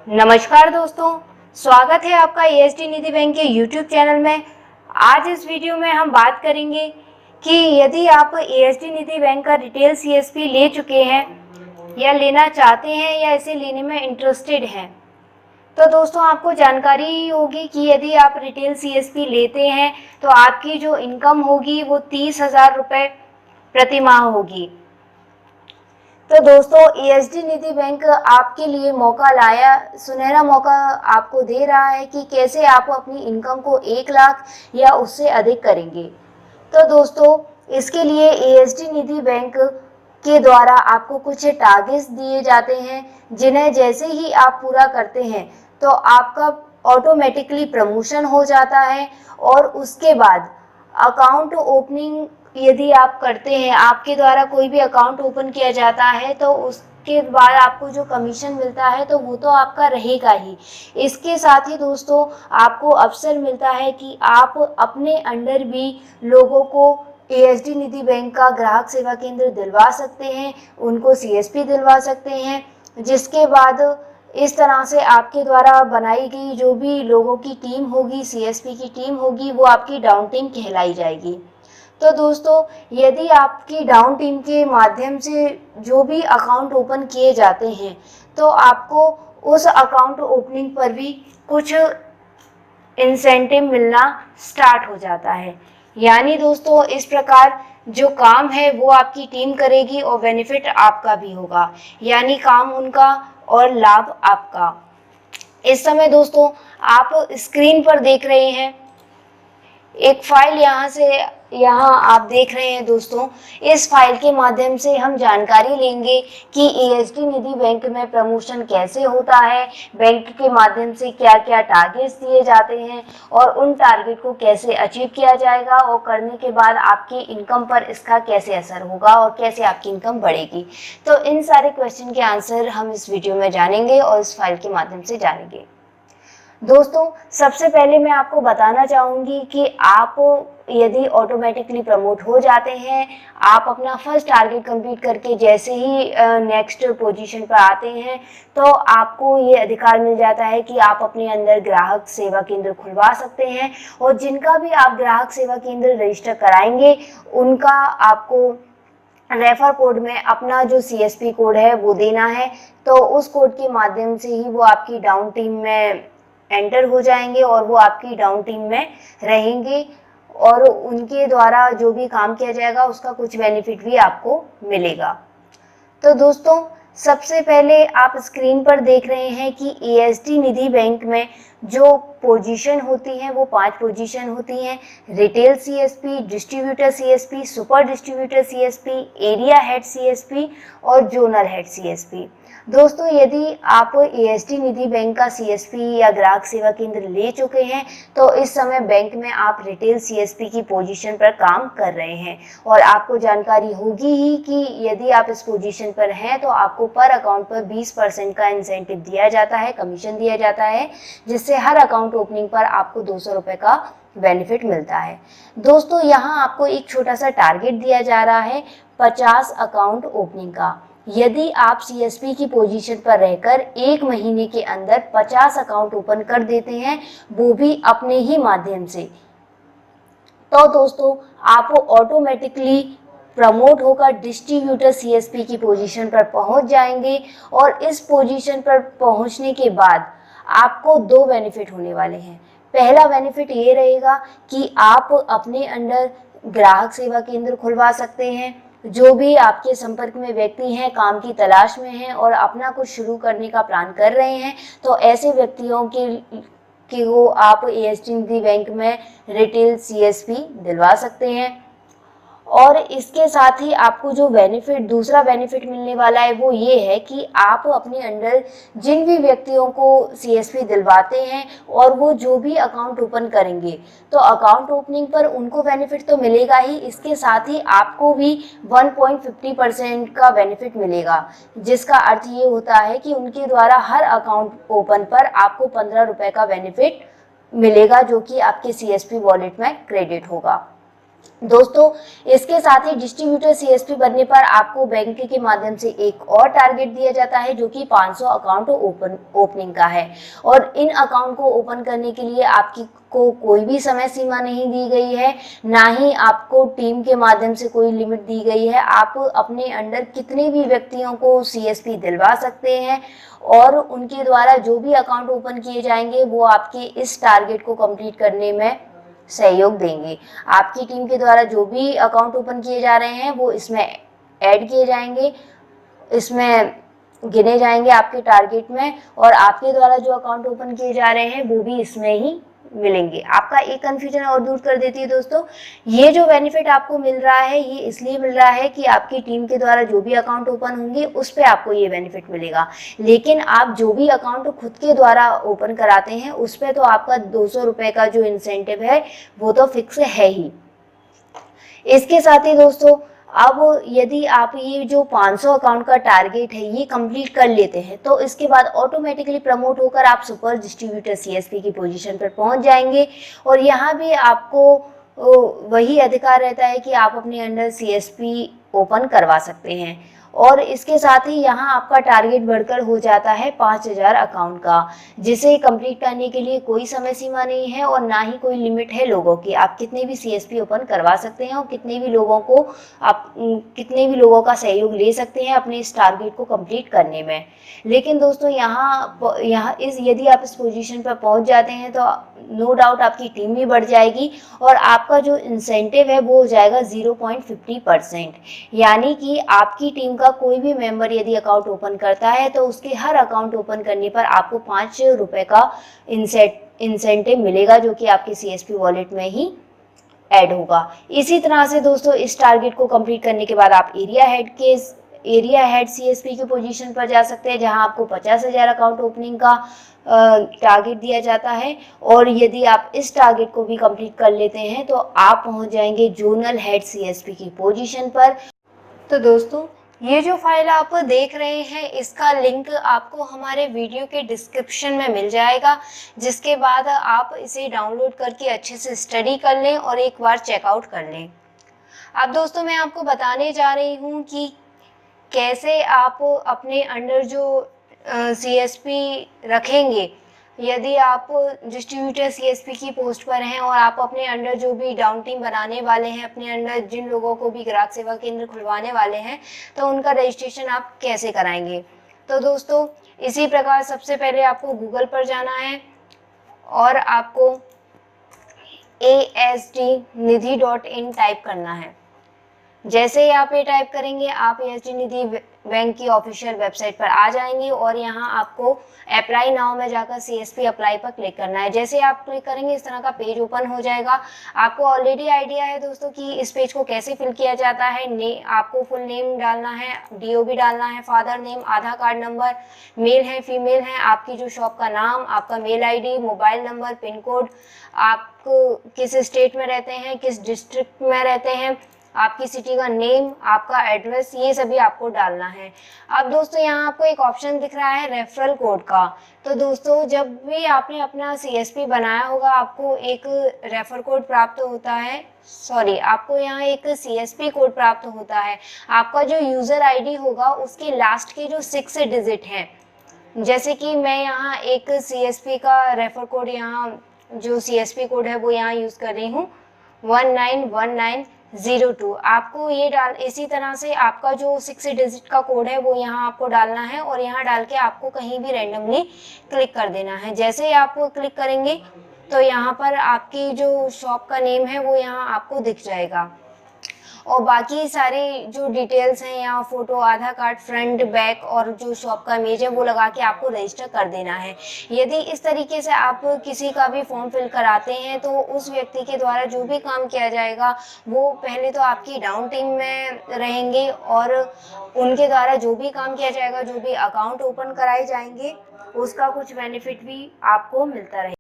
नमस्कार दोस्तों, स्वागत है आपका एएसडी निधि बैंक के यूट्यूब चैनल में। आज इस वीडियो में हम बात करेंगे कि यदि आप एएसडी निधि बैंक का रिटेल सीएसपी ले चुके हैं या लेना चाहते हैं या इसे लेने में इंटरेस्टेड हैं, तो दोस्तों आपको जानकारी होगी कि यदि आप रिटेल सीएसपी लेते हैं तो आपकी जो इनकम होगी वो 30,000 रुपये प्रति माह होगी। तो दोस्तों एएसडी निधि बैंक आपके लिए मौका लाया, सुनहरा मौका आपको दे रहा है कि कैसे आप अपनी इनकम को 1 लाख या उससे अधिक करेंगे। तो दोस्तों इसके लिए एएसडी निधि बैंक के द्वारा आपको कुछ टारगेट्स दिए जाते हैं, जिन्हें जैसे ही आप पूरा करते हैं तो आपका ऑटोमेटिकली प्रमोशन हो जाता है। और उसके बाद अकाउंट ओपनिंग यदि आप करते हैं, आपके द्वारा कोई भी अकाउंट ओपन किया जाता है, तो उसके बाद आपको जो कमीशन मिलता है तो वो तो आपका रहेगा ही। इसके साथ ही दोस्तों आपको अवसर मिलता है कि आप अपने अंडर भी लोगों को एएसडी निधि बैंक का ग्राहक सेवा केंद्र दिलवा सकते हैं, उनको सीएसपी दिलवा सकते हैं, जिसके बाद इस तरह से आपके द्वारा बनाई गई जो भी लोगों की टीम होगी, सीएसपी की टीम होगी, वो आपकी डाउन टीम कहलाई जाएगी। तो दोस्तों यदि आपकी डाउन टीम के माध्यम से जो भी अकाउंट ओपन किए जाते हैं तो आपको उस अकाउंट ओपनिंग पर भी कुछ इंसेंटिव मिलना स्टार्ट हो जाता है। यानी दोस्तों इस प्रकार जो काम है वो आपकी टीम करेगी और बेनिफिट आपका भी होगा, यानी काम उनका और लाभ आपका। इस समय दोस्तों आप स्क्रीन पर देख रहे हैं एक फाइल, यहाँ से यहाँ आप देख रहे हैं दोस्तों। इस फाइल के माध्यम से हम जानकारी लेंगे कि एएसडी निधि बैंक में प्रमोशन कैसे होता है, बैंक के माध्यम से क्या क्या टारगेट्स दिए जाते हैं और उन टारगेट को कैसे अचीव किया जाएगा और करने के बाद आपकी इनकम पर इसका कैसे असर होगा और कैसे आपकी इनकम बढ़ेगी। तो इन सारे क्वेश्चन के आंसर हम इस वीडियो में जानेंगे और इस फाइल के माध्यम से जानेंगे। दोस्तों सबसे पहले मैं आपको बताना चाहूँगी कि आप यदि ऑटोमेटिकली प्रमोट हो जाते हैं, आप अपना फर्स्ट टारगेट कंप्लीट करके जैसे ही नेक्स्ट पोजीशन पर आते हैं, तो आपको ये अधिकार मिल जाता है कि आप अपने अंदर ग्राहक सेवा केंद्र खुलवा सकते हैं। और जिनका भी आप ग्राहक सेवा केंद्र रजिस्टर कराएंगे उनका आपको रेफर कोड में अपना जो सीएसपी कोड है वो देना है। तो उस कोड के माध्यम से ही वो आपकी डाउन टीम में एंटर हो जाएंगे और वो आपकी डाउन टीम में रहेंगे और उनके द्वारा जो भी काम किया जाएगा उसका कुछ बेनिफिट भी आपको मिलेगा। तो दोस्तों सबसे पहले आप स्क्रीन पर देख रहे हैं कि एएसडी निधि बैंक में जो पोजीशन होती हैं वो 5 पोजीशन होती हैं: retail CSP, distributor CSP, super distributor CSP, area head CSP और जोनल हेड सीएसपी। दोस्तों यदि आप एएसडी निधि बैंक का सीएसपी या ग्राहक सेवा केंद्र ले चुके हैं तो इस समय बैंक में आप रिटेल सीएसपी की पोजीशन पर काम कर रहे हैं और आपको जानकारी होगी ही कि यदि आप इस पोजीशन पर हैं तो आपको पर अकाउंट पर 20% का इंसेंटिव दिया जाता है, कमीशन दिया जाता है, जिससे हर अकाउंट ओपनिंग पर आपको 200 रुपये का बेनिफिट मिलता है। दोस्तों यहाँ आपको एक छोटा सा टारगेट दिया जा रहा है 50 अकाउंट ओपनिंग का। यदि आप सीएसपी की पोजीशन पर रहकर 1 महीने के अंदर 50 अकाउंट ओपन कर देते हैं, वो भी अपने ही माध्यम से, तो दोस्तों आप ऑटोमेटिकली प्रमोट होकर डिस्ट्रीब्यूटर सीएसपी की पोजीशन पर पहुंच जाएंगे। और इस पोजीशन पर पहुंचने के बाद आपको 2 बेनिफिट होने वाले हैं। पहला बेनिफिट ये रहेगा कि आप अपने अंडर ग्राहक सेवा केंद्र खुलवा सकते हैं। जो भी आपके संपर्क में व्यक्ति हैं, काम की तलाश में हैं और अपना कुछ शुरू करने का प्लान कर रहे हैं, तो ऐसे व्यक्तियों के वो आप एएसडी निधि बैंक में रिटेल सीएसपी दिलवा सकते हैं। और इसके साथ ही आपको जो दूसरा बेनिफिट मिलने वाला है वो ये है कि आप अपने अंडर जिन भी व्यक्तियों को सीएसपी दिलवाते हैं और वो जो भी अकाउंट ओपन करेंगे, तो अकाउंट ओपनिंग पर उनको बेनिफिट तो मिलेगा ही, इसके साथ ही आपको भी 1.50% का बेनिफिट मिलेगा, जिसका अर्थ ये होता है कि उनके द्वारा हर अकाउंट ओपन पर आपको 15 रुपये का बेनिफिट मिलेगा, जो कि आपके सीएसपी वॉलेट में क्रेडिट होगा। दोस्तों इसके साथ ही डिस्ट्रीब्यूटर सीएसपी बनने पर आपको बैंक के माध्यम से एक और टारगेट दिया जाता है, जो कि 500 अकाउंट ओपनिंग का है। और इन अकाउंट को ओपन करने के लिए आपकी को कोई भी समय सीमा नहीं दी गई है, ना ही आपको टीम के माध्यम से कोई लिमिट दी गई है। आप अपने अंडर कितने भी व्यक्तियों को सीएसपी दिलवा सकते हैं और उनके द्वारा जो भी अकाउंट ओपन किए जाएंगे वो आपके इस टारगेट को कंप्लीट करने में सहयोग देंगे। आपकी टीम के द्वारा जो भी अकाउंट ओपन किए जा रहे हैं वो इसमें ऐड किए जाएंगे, इसमें गिने जाएंगे आपके टारगेट में, और आपके द्वारा जो अकाउंट ओपन किए जा रहे हैं वो भी इसमें ही मिलेंगे। आपका एक कंफ्यूजन और दूर कर देती है दोस्तों, ये जो बेनिफिट आपको मिल रहा है ये इसलिए मिल रहा है कि आपकी टीम के द्वारा जो भी अकाउंट ओपन होंगे उस पर आपको ये बेनिफिट मिलेगा, लेकिन आप जो भी अकाउंट खुद के द्वारा ओपन कराते हैं उस पर तो आपका 200 रुपये का जो इंसेंटिव है वो तो फिक्स है ही। इसके साथ ही दोस्तों अब यदि आप ये जो 500 अकाउंट का टारगेट है ये कंप्लीट कर लेते हैं तो इसके बाद ऑटोमेटिकली प्रमोट होकर आप सुपर डिस्ट्रीब्यूटर सीएसपी की पोजीशन पर पहुंच जाएंगे, और यहाँ भी आपको वही अधिकार रहता है कि आप अपने अंडर सीएसपी ओपन करवा सकते हैं। और इसके साथ ही यहाँ आपका टारगेट बढ़कर हो जाता है 5000 अकाउंट का, जिसे कंप्लीट करने के लिए कोई समय सीमा नहीं है और ना ही कोई लिमिट है लोगों की। आप कितने भी सीएसपी ओपन करवा सकते हैं और कितने भी लोगों का सहयोग ले सकते हैं अपने इस टारगेट को कंप्लीट करने में। लेकिन दोस्तों यदि आप इस पोजीशन पर पहुंच जाते हैं तो नो डाउट आपकी टीम भी बढ़ जाएगी और आपका जो इंसेंटिव है वो हो जाएगा 0.50%। यानी कि आपकी टीम का कोई भी मेंबर यदि अकाउंट ओपन करता है तो उसके हर अकाउंट ओपन करने पर आपको 5 रुपए का इंसेंटिव मिलेगा, जो कि आपके सीएसपी वॉलेट में ही ऐड होगा। इसी तरह से दोस्तों इस टारगेट को कंप्लीट करने के बाद आप एरिया हेड सीएसपी की पोजीशन पर जा सकते हैं, जहां आपको 50,000 अकाउंट ओपनिंग का टारगेट दिया जाता है। और यदि आप इस टारगेट को भी कंप्लीट कर लेते हैं तो आप पहुंच जाएंगे जोनल हेड सीएसपी की पोजीशन पर। तो दोस्तों ये जो फाइल आप देख रहे हैं इसका लिंक आपको हमारे वीडियो के डिस्क्रिप्शन में मिल जाएगा, जिसके बाद आप इसे डाउनलोड करके अच्छे से स्टडी कर लें और एक बार चेकआउट कर लें। अब दोस्तों मैं आपको बताने जा रही हूँ कि कैसे आप अपने अंडर जो सीएसपी रखेंगे। यदि आप डिस्ट्रीब्यूटर सीएसपी की पोस्ट पर हैं और आप अपने अंडर जो भी डाउन टीम बनाने वाले हैं, अपने अंडर जिन लोगों को भी ग्राहक सेवा केंद्र खुलवाने वाले हैं, तो उनका रजिस्ट्रेशन आप कैसे कराएंगे। तो दोस्तों इसी प्रकार सबसे पहले आपको गूगल पर जाना है और आपको asdnidhi.in टाइप करना है। जैसे ही आप ये टाइप करेंगे आप एसडी निधि बैंक की ऑफिशियल वेबसाइट पर आ जाएंगे और यहाँ आपको अप्लाई नाउ में जाकर सीएसपी अप्लाई पर क्लिक करना है। जैसे आप क्लिक करेंगे इस तरह का पेज ओपन हो जाएगा। आपको ऑलरेडी आइडिया है दोस्तों कि इस पेज को कैसे फिल किया जाता है। आपको फुल नेम डालना है, डीओबी डालना है, father name, Aadhaar card number, male है फीमेल है, आपकी जो शॉप का नाम, आपका mail ID, mobile number, pin code, आप किस स्टेट में रहते हैं, किस डिस्ट्रिक्ट में रहते हैं, आपकी सिटी का नेम, आपका एड्रेस, ये सभी आपको डालना है। अब दोस्तों यहाँ आपको एक ऑप्शन दिख रहा है रेफरल कोड का। तो दोस्तों जब भी आपने अपना सीएसपी बनाया होगा आपको एक रेफर कोड प्राप्त होता है, आपको यहाँ एक सीएसपी कोड प्राप्त होता है। आपका जो यूज़र आईडी होगा उसके लास्ट के जो 6 डिजिट हैं, जैसे कि मैं यहाँ एक सीएसपी का रेफर कोड, यहाँ जो सीएसपी कोड है वो यहाँ यूज़ कर रही हूँ 191902। आपको ये इसी तरह से आपका जो 6 डिजिट का कोड है वो यहाँ आपको डालना है और यहाँ डाल के आपको कहीं भी रैंडमली क्लिक कर देना है। जैसे ही आप क्लिक करेंगे तो यहाँ पर आपकी जो शॉप का नेम है वो यहाँ आपको दिख जाएगा और बाकी सारे जो डिटेल्स हैं यहाँ फ़ोटो, आधार कार्ड, फ्रंट, बैक और जो शॉप का इमेज है वो लगा के आपको रजिस्टर कर देना है। यदि इस तरीके से आप किसी का भी फॉर्म फिल कराते हैं तो उस व्यक्ति के द्वारा जो भी काम किया जाएगा वो पहले तो आपकी डाउन टीम में रहेंगे और उनके द्वारा जो भी काम किया जाएगा, जो भी अकाउंट ओपन कराए जाएंगे उसका कुछ बेनिफिट भी आपको मिलता रहेगा।